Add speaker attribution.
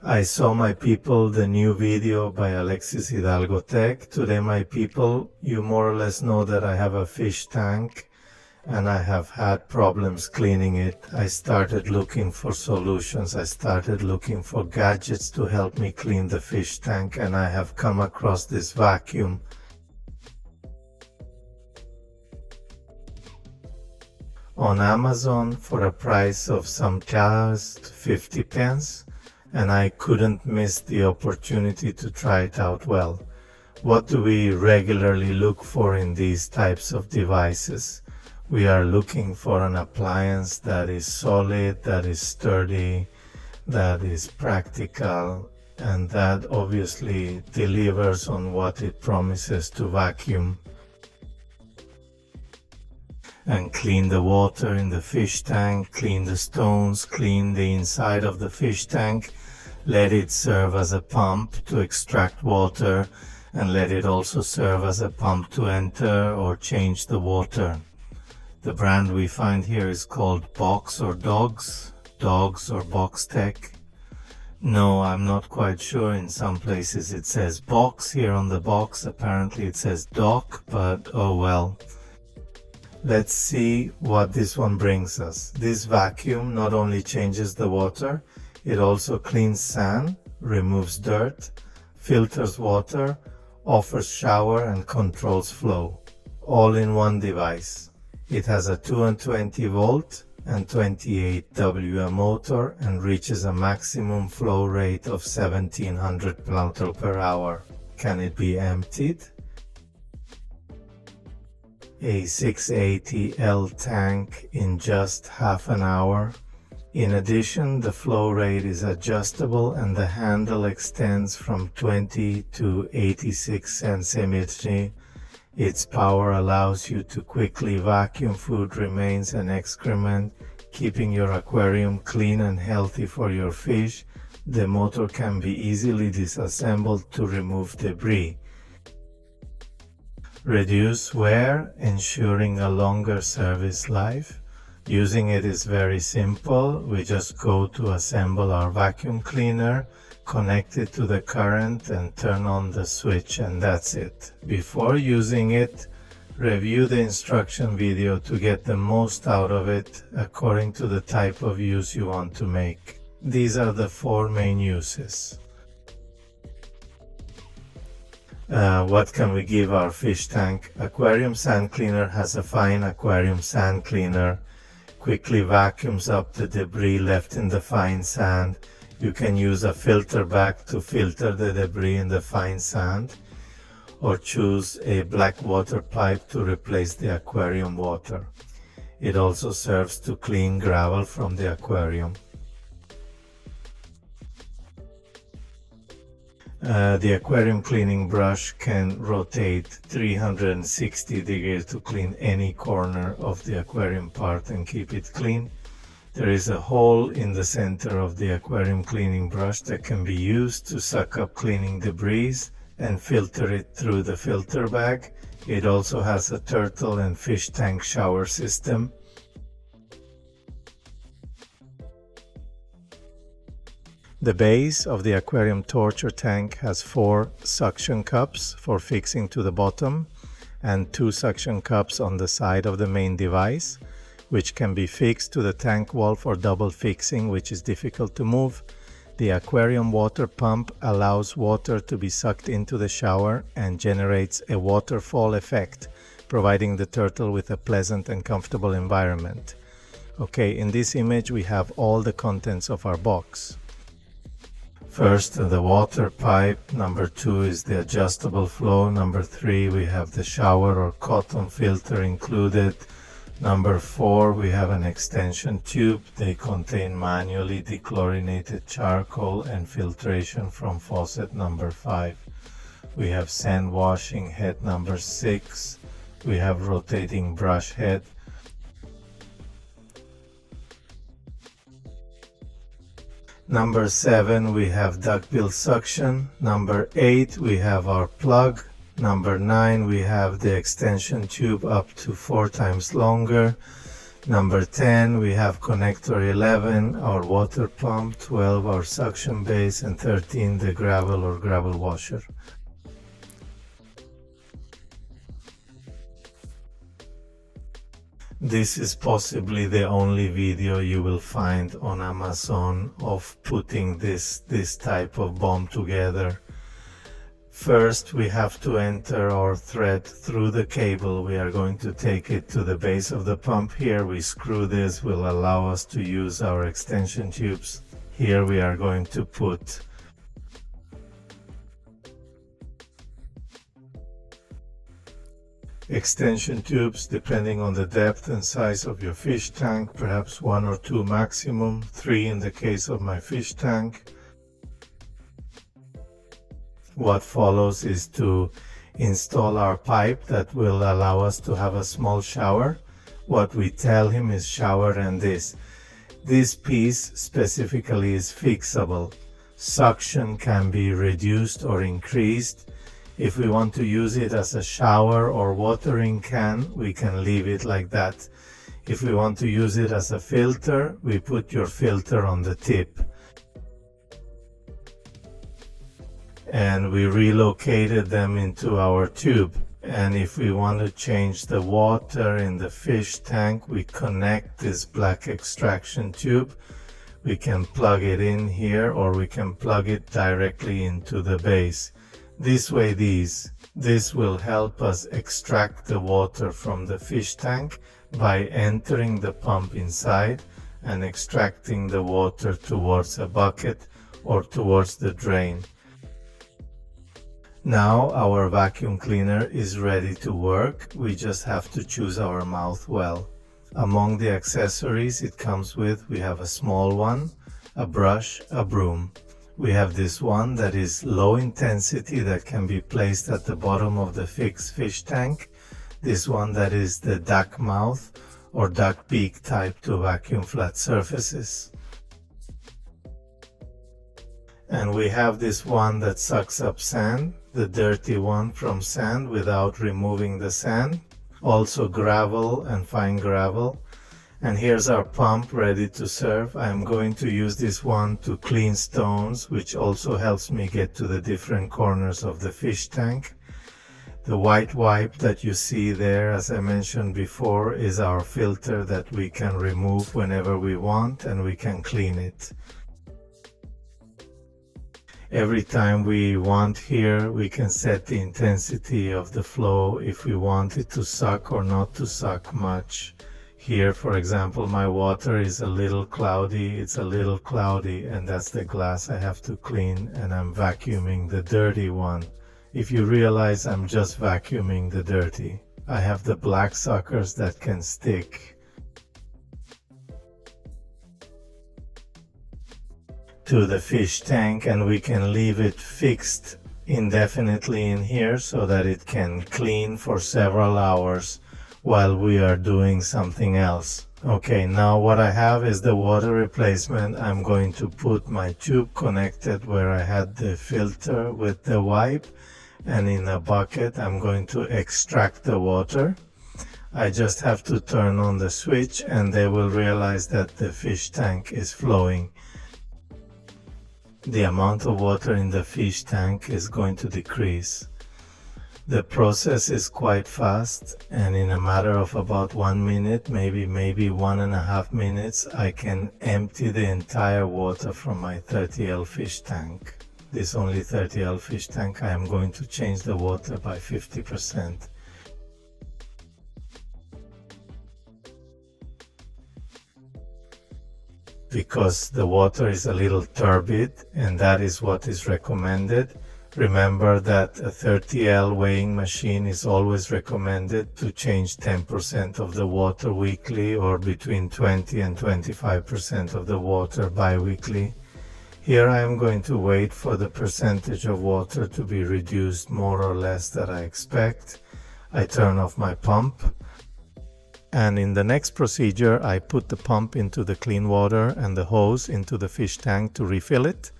Speaker 1: I saw, my people, the new video by Alexis Hidalgo Tech. Today, my people, you more or less know that I have a fish tank and I have had problems cleaning it. I started looking for solutions. I started looking for gadgets to help me clean the fish tank, and I have come across this vacuum. On Amazon for a price of some just 50 pence. And I couldn't miss the opportunity to try it out. Well, what do we regularly look for in these types of devices? We are looking for an appliance that is solid, that is sturdy, that is practical, and that obviously delivers on what it promises to vacuum and clean the water in the fish tank, clean the stones, clean the inside of the fish tank, let it serve as a pump to extract water, and let it also serve as a pump to enter or change the water. The brand we find here is called Box or Dogs or BOXTECH. No, I'm not quite sure. In some places it says Box here on the box. Apparently it says Dock, but oh well. Let's see what this one brings us. This vacuum not only changes the water, it also cleans sand, removes dirt, filters water, offers shower and controls flow, all in one device. It has a 220 volt and 28 WM motor and reaches a maximum flow rate of 1700 liters per hour. Can it be emptied? A 680L tank in just half an hour. In addition, the flow rate is adjustable and the handle extends from 20 to 86 centimeters. Its power allows you to quickly vacuum food remains and excrement, keeping your aquarium clean and healthy for your fish. The motor can be easily disassembled to remove debris. Reduce wear, ensuring a longer service life. Using it is very simple. We just go to assemble our vacuum cleaner, connect it to the current and turn on the switch, and that's it. Before using it, review the instruction video to get the most out of it according to the type of use you want to make. These are the 4 main uses. What can we give our fish tank? Aquarium sand cleaner has a fine aquarium sand cleaner. Quickly vacuums up the debris left in the fine sand. You can use a filter bag to filter the debris in the fine sand, or choose a black water pipe to replace the aquarium water. It also serves to clean gravel from the aquarium. The aquarium cleaning brush can rotate 360 degrees to clean any corner of the aquarium part and keep it clean. There is a hole in the center of the aquarium cleaning brush that can be used to suck up cleaning debris and filter it through the filter bag. It also has a turtle and fish tank shower system. The base of the aquarium torture tank has 4 suction cups for fixing to the bottom and 2 suction cups on the side of the main device, which can be fixed to the tank wall for double fixing, which is difficult to move. The aquarium water pump allows water to be sucked into the shower and generates a waterfall effect, providing the turtle with a pleasant and comfortable environment. Okay, in this image we have all the contents of our box. First, the water pipe. Number 2 is the adjustable flow. Number 3, we have the shower or cotton filter included. Number 4, we have an extension tube. They contain manually dechlorinated charcoal and filtration from faucet number 5. We have sand washing head number 6. We have rotating brush head. Number 7, we have duckbill suction. Number 8, we have our plug. Number 9, we have the extension tube up to 4 times longer. Number 10, we have connector 11, our water pump, 12, our suction base, and 13, the gravel or gravel washer. This is possibly the only video you will find on Amazon of putting this type of bomb together. First, we have to enter our thread through the cable. We are going to take it to the base of the pump here. We screw this, will allow us to use our extension tubes. Here we are going to put extension tubes depending on the depth and size of your fish tank, perhaps 1 or 2 maximum, 3 in the case of my fish tank. What follows is to install our pipe that will allow us to have a small shower. What we tell him is shower and this. This piece specifically is fixable. Suction can be reduced or increased. If we want to use it as a shower or watering can, we can leave it like that. If we want to use it as a filter, we put your filter on the tip. And we relocated them into our tube. And if we want to change the water in the fish tank, we connect this black extraction tube. We can plug it in here, or we can plug it directly into the base. This way, this will help us extract the water from the fish tank by entering the pump inside and extracting the water towards a bucket or towards the drain. Now our vacuum cleaner is ready to work. We just have to choose our mouth well. Among the accessories it comes with, we have a small one, a brush, a broom. We have this one that is low intensity that can be placed at the bottom of the fixed fish tank. This one that is the duck mouth or duck beak type to vacuum flat surfaces. And we have this one that sucks up sand, the dirty one from sand without removing the sand. Also gravel and fine gravel. And here's our pump ready to serve. I'm going to use this one to clean stones, which also helps me get to the different corners of the fish tank. The white wipe that you see there, as I mentioned before, is our filter that we can remove whenever we want, and we can clean it. Every time we want here, we can set the intensity of the flow if we want it to suck or not to suck much. Here, for example, my water is a little cloudy, it's a little cloudy, and that's the glass I have to clean, and I'm vacuuming the dirty one. If you realize I'm just vacuuming the dirty, I have the black suckers that can stick to the fish tank, and we can leave it fixed indefinitely in here so that it can clean for several hours while we are doing something else. Okay, now what I have is the water replacement. I'm going to put my tube connected where I had the filter with the wipe, and in a bucket I'm going to extract the water. I just have to turn on the switch and they will realize that the fish tank is flowing. The amount of water in the fish tank is going to decrease. The process is quite fast, and in a matter of about 1 minute, maybe 1.5 minutes, I can empty the entire water from my 30L fish tank. This only 30L fish tank, I am going to change the water by 50%. Because the water is a little turbid, and that is what is recommended. Remember that a 30L weighing machine is always recommended to change 10% of the water weekly, or between 20 and 25% of the water bi-weekly. Here I am going to wait for the percentage of water to be reduced more or less that I expect. I turn off my pump. And in the next procedure, I put the pump into the clean water and the hose into the fish tank to refill it.